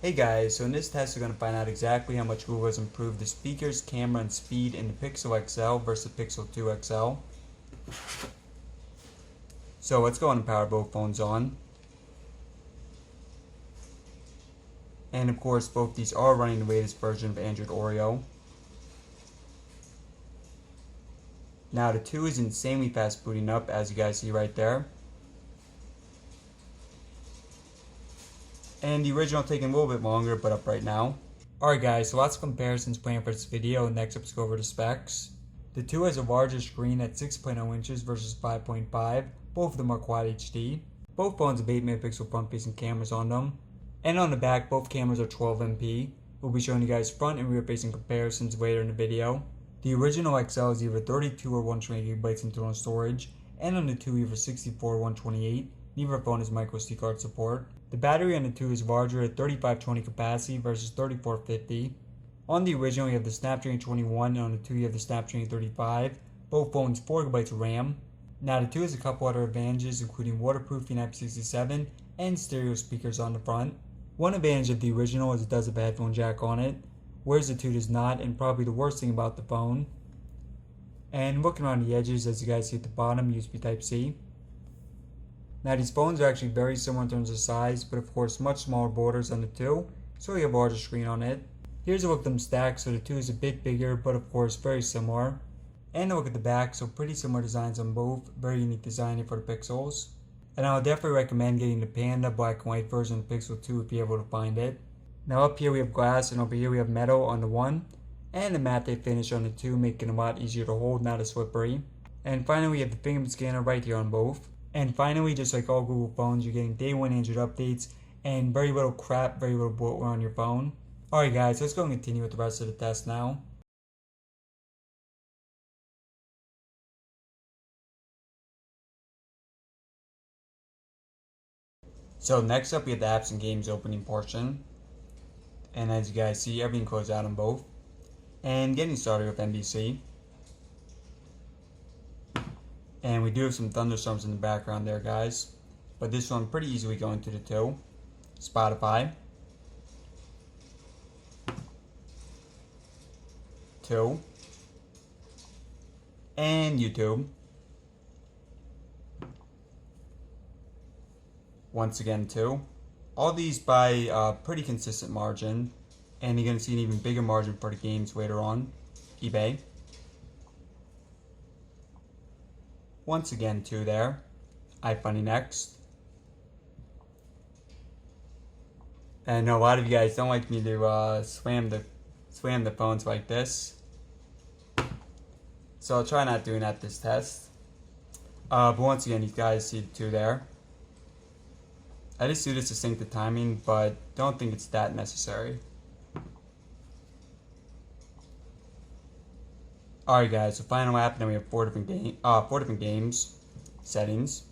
Hey guys, so in this test we're going to find out exactly how much Google has improved the speakers, camera, and speed in the Pixel XL versus Pixel 2 XL. So let's go ahead and power both phones on. And of course both these are running the latest version of Android Oreo. Now the 2 is insanely fast booting up, as you guys see right there. And the original taking a little bit longer, but up right now. Alright guys, so lots of comparisons planned for this video. Next up, let's go over the specs. The 2 has a larger screen at 6.0 inches versus 5.5. Both of them are Quad HD. Both phones have 8 megapixel front facing cameras on them. And on the back, both cameras are 12 MP. We'll be showing you guys front and rear facing comparisons later in the video. The original XL is either 32 or 128 GB internal storage, and on the 2 either 64 or 128. Neither phone has microSD card support. The battery on the 2 is larger at 3520 capacity versus 3450. On the original you have the Snapdragon 21, and on the 2 you have the Snapdragon 35. Both phones 4GB of RAM. Now the 2 has a couple other advantages, including waterproofing IP67 and stereo speakers on the front. One advantage of the original is it does have a headphone jack on it, whereas the 2 does not, and probably the worst thing about the phone. And looking around the edges, as you guys see at the bottom, USB Type-C. Now these phones are actually very similar in terms of size, but of course much smaller borders on the 2, so you have a larger screen on it. Here's a look at them stacked, so the 2 is a bit bigger, but of course very similar. And a look at the back, so pretty similar designs on both, very unique design for the Pixels. And I would definitely recommend getting the Panda black and white version of the Pixel 2 if you're able to find it. Now up here we have glass, and over here we have metal on the 1, and the matte finish on the 2, making it a lot easier to hold, not as slippery. And finally we have the Fingerprint Scanner right here on both. And finally, just like all Google phones, you're getting day 1 Android updates and very little crap, very little bloatware on your phone. Alright guys, let's go and continue with the rest of the test now. So next up we have the apps and games opening portion. And as you guys see, everything closed out on both. And getting started with NBC. And we do have some thunderstorms in the background there, guys. But this one pretty easily going to the 2. Spotify. 2. And YouTube. Once again 2. All these by a pretty consistent margin. And you're going to see an even bigger margin for the games later on. eBay. Once again 2 there. iFunny next. And I know a lot of you guys don't like me to slam the phones like this. So I'll try not doing that this test. But once again, you guys see the 2 there. I just do this to sync the timing, but don't think it's that necessary. Alright guys, so final app, and then we have four different games settings.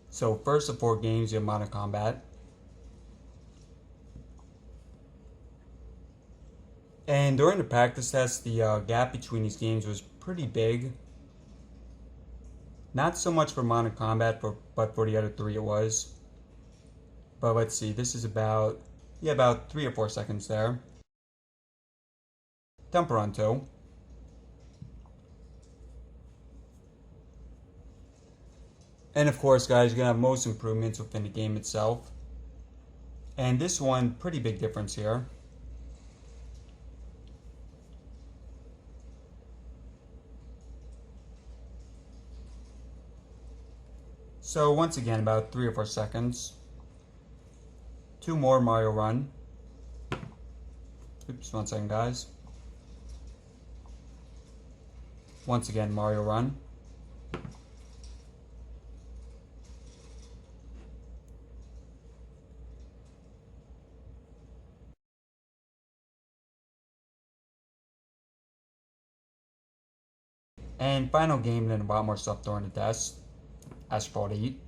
So first of 4 games, you have Modern Combat. And during the practice test, the gap between these games was pretty big. Not so much for Modern Combat, but for the other 3 it was. But let's see, this is about 3 or 4 seconds there. Temper on 2. And of course guys, you're going to have most improvements within the game itself. And this one, pretty big difference here. So once again, about 3 or 4 seconds. 2 more Mario Run. Oops, 1 second guys. Once again, Mario Run. And final game, then a lot more stuff during the test. Asphalt 8.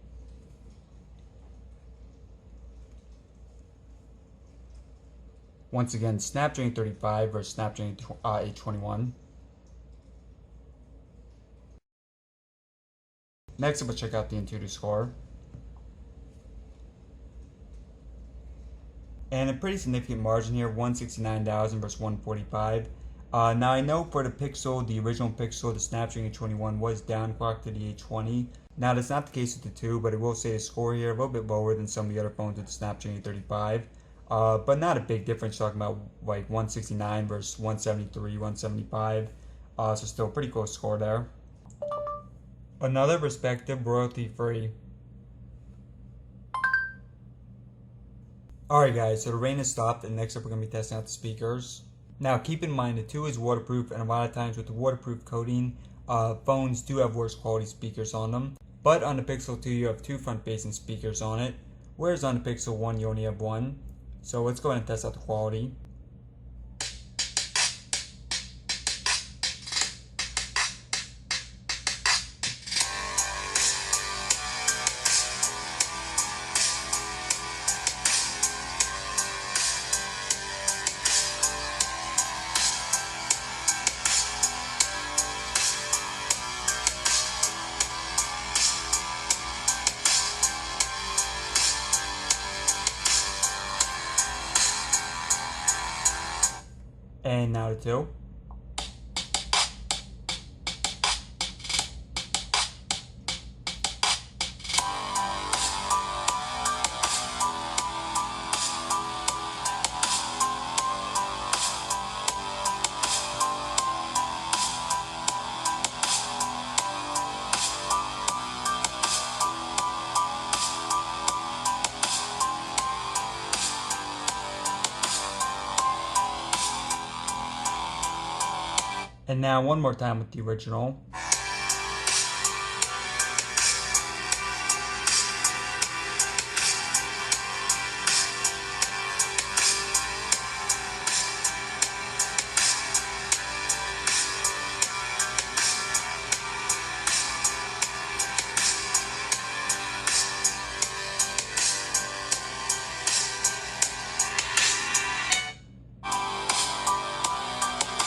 Once again, Snapdragon 35 versus Snapdragon 821. Next up, we'll check out the AnTuTu score. and a pretty significant margin here, 169,000 versus 145. Now I know for the Pixel, the original Pixel, the Snapdragon 821 was downclocked to the 820. Now that's not the case with the 2, but I will say the score here a little bit lower than some of the other phones with the Snapdragon 835. But not a big difference, talking about like 169 versus 173, 175. So still a pretty close score there. Another perspective, royalty free. Alright guys, so the rain has stopped and next up we're going to be testing out the speakers. Now keep in mind the 2 is waterproof, and a lot of times with the waterproof coating, phones do have worse quality speakers on them. But on the Pixel 2 you have 2 front facing speakers on it, whereas on the Pixel 1 you only have 1. So let's go ahead and test out the quality. And now the 2. And now one more time with the original.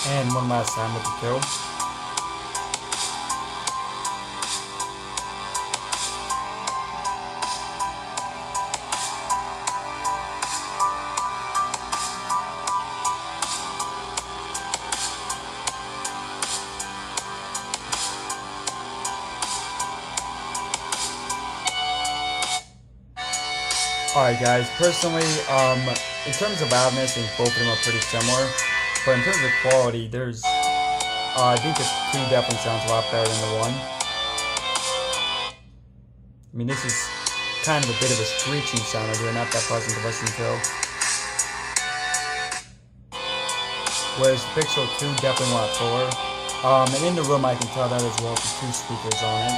And one last time with the 2. Alright guys, personally, in terms of loudness, I think both of them are pretty similar. But in terms of quality, I think the 2 definitely sounds a lot better than the 1. I mean, this is kind of a bit of a screeching sound over here, not that pleasant to listen to. Whereas the Pixel 2 definitely a lot fuller. And in the room I can tell that as well with the 2 speakers on it.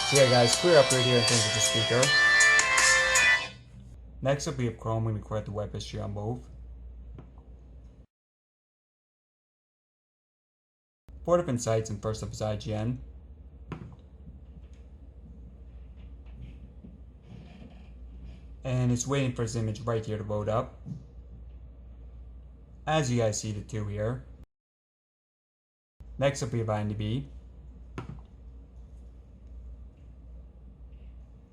So yeah guys, clear upgrade here in terms of the speaker. Next up we have Chrome. I'm going to correct the web history on both. 4 different sites, and first up is IGN. And it's waiting for this image right here to load up. As you guys see the 2 here. Next up we have IMDb.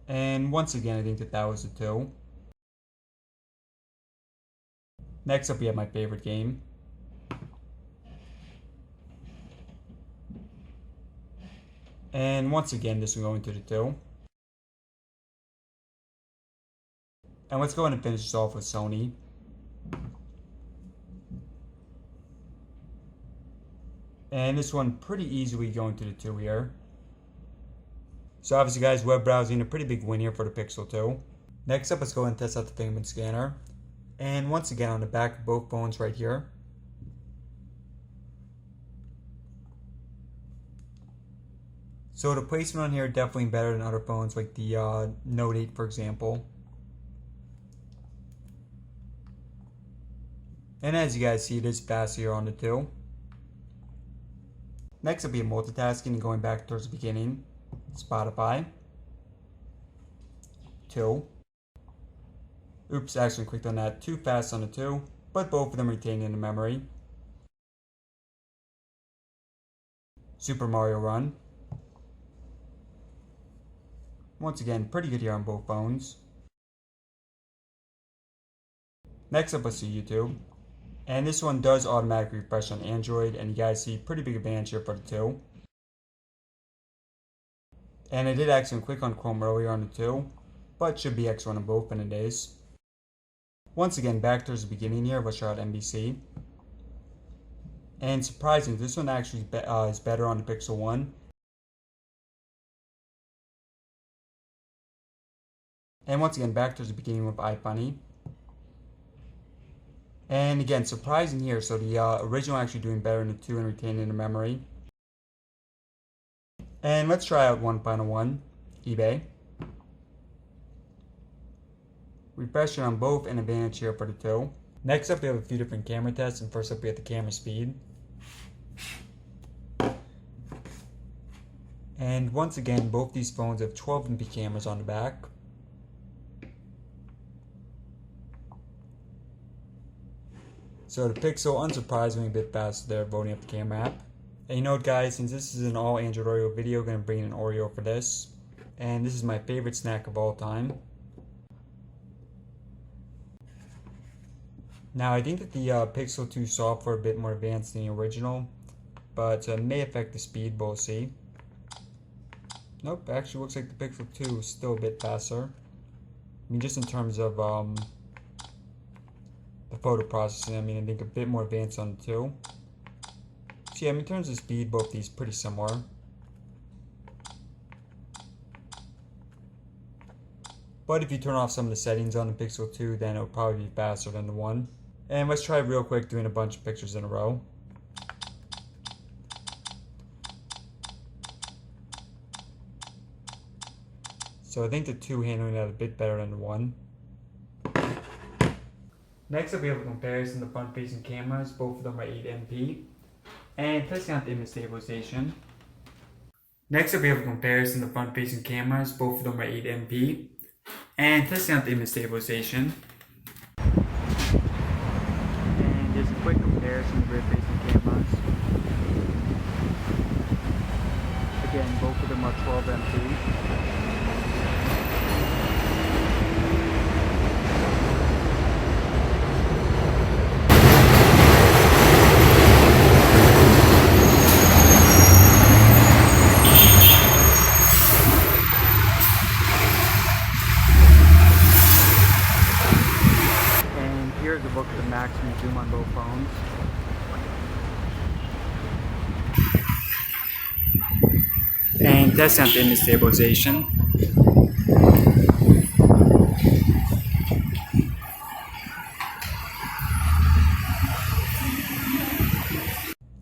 And once again I think that was the 2. Next up we have my favorite game. And once again this will go into the 2. And let's go ahead and finish this off with Sony. And this one pretty easily going to the 2 here. So obviously guys, web browsing a pretty big win here for the Pixel 2. Next up, let's go ahead and test out the Fingerprint Scanner. And once again on the back of both phones right here. So the placement on here definitely better than other phones like the Note 8 for example. And as you guys see, it is fast here on the 2. Next will be multitasking, going back towards the beginning. Spotify. 2. Oops, I actually clicked on that too fast on the 2, but both of them retained in the memory. Super Mario Run. Once again, pretty good here on both phones. Next up, let's see YouTube. And this one does automatically refresh on Android, and you guys see pretty big advantage here for the 2. And I did accidentally click on Chrome earlier on the 2, but should be X1 on both, and it is. Once again, back towards the beginning here, let's try out NBC. And surprisingly, this one actually is better on the Pixel 1. And once again, back towards the beginning with iFunny. And again, surprising here, so the original actually doing better in the 2 and retaining the memory. And let's try out one final one, eBay. Refresh it on both, and advantage here for the 2. Next up, we have a few different camera tests, and first up we have the camera speed. And once again, both these phones have 12 MP cameras on the back. So the Pixel, unsurprisingly, a bit faster there, voting up the camera app. And you know what, guys, since this is an all Android Oreo video, I'm going to bring in an Oreo for this. And this is my favorite snack of all time. Now, I think that the Pixel 2 software a bit more advanced than the original, but may affect the speed, but we'll see. Nope, actually looks like the Pixel 2 is still a bit faster. I mean, just in terms of the photo processing, I mean, I think a bit more advanced on the 2. So yeah, I mean, in terms of speed, both these pretty similar. But if you turn off some of the settings on the Pixel 2, then it'll probably be faster than the 1. And let's try real quick doing a bunch of pictures in a row. So I think the 2 handling that a bit better than the 1. Next up, we have a comparison of the front-facing cameras. Both of them are 8 MP. And testing out the image stabilization. Next up, we have a comparison of the front-facing cameras. Both of them are 8 MP. And testing out the image stabilization. And there's a quick comparison of rear-facing cameras. Again, both of them are 12 MP. Here's a look at the maximum zoom on both phones. And testing out the image stabilization.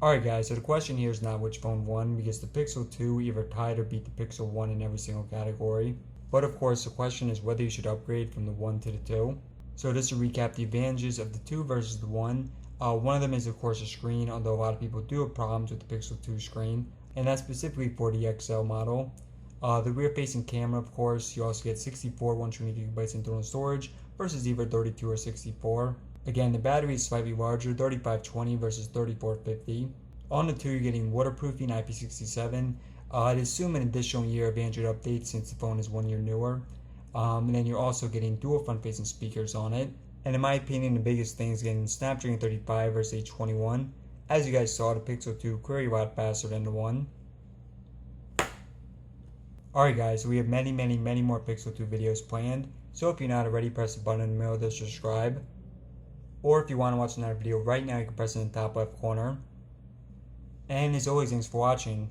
Alright guys, so the question here is not which phone won, because the Pixel 2 either tied or beat the Pixel 1 in every single category. But of course, the question is whether you should upgrade from the 1 to the 2. So just to recap the advantages of the 2 versus the 1, one of them is of course a screen, although a lot of people do have problems with the Pixel 2 screen, and that's specifically for the XL model. The rear-facing camera, of course, you also get 64 128GB internal storage versus either 32 or 64. Again, the battery is slightly larger, 3520 versus 3450. On the 2, you're getting waterproofing IP67. I'd assume an additional year of Android updates since the phone is 1 year newer. And then you're also getting dual front-facing speakers on it. And in my opinion, the biggest thing is getting Snapdragon 35 versus H21. As you guys saw, the Pixel 2 clearly a lot faster than the 1. Alright guys, so we have many more Pixel 2 videos planned. So if you're not already, press the button in the middle to subscribe. Or if you want to watch another video right now, you can press it in the top left corner. And as always, thanks for watching.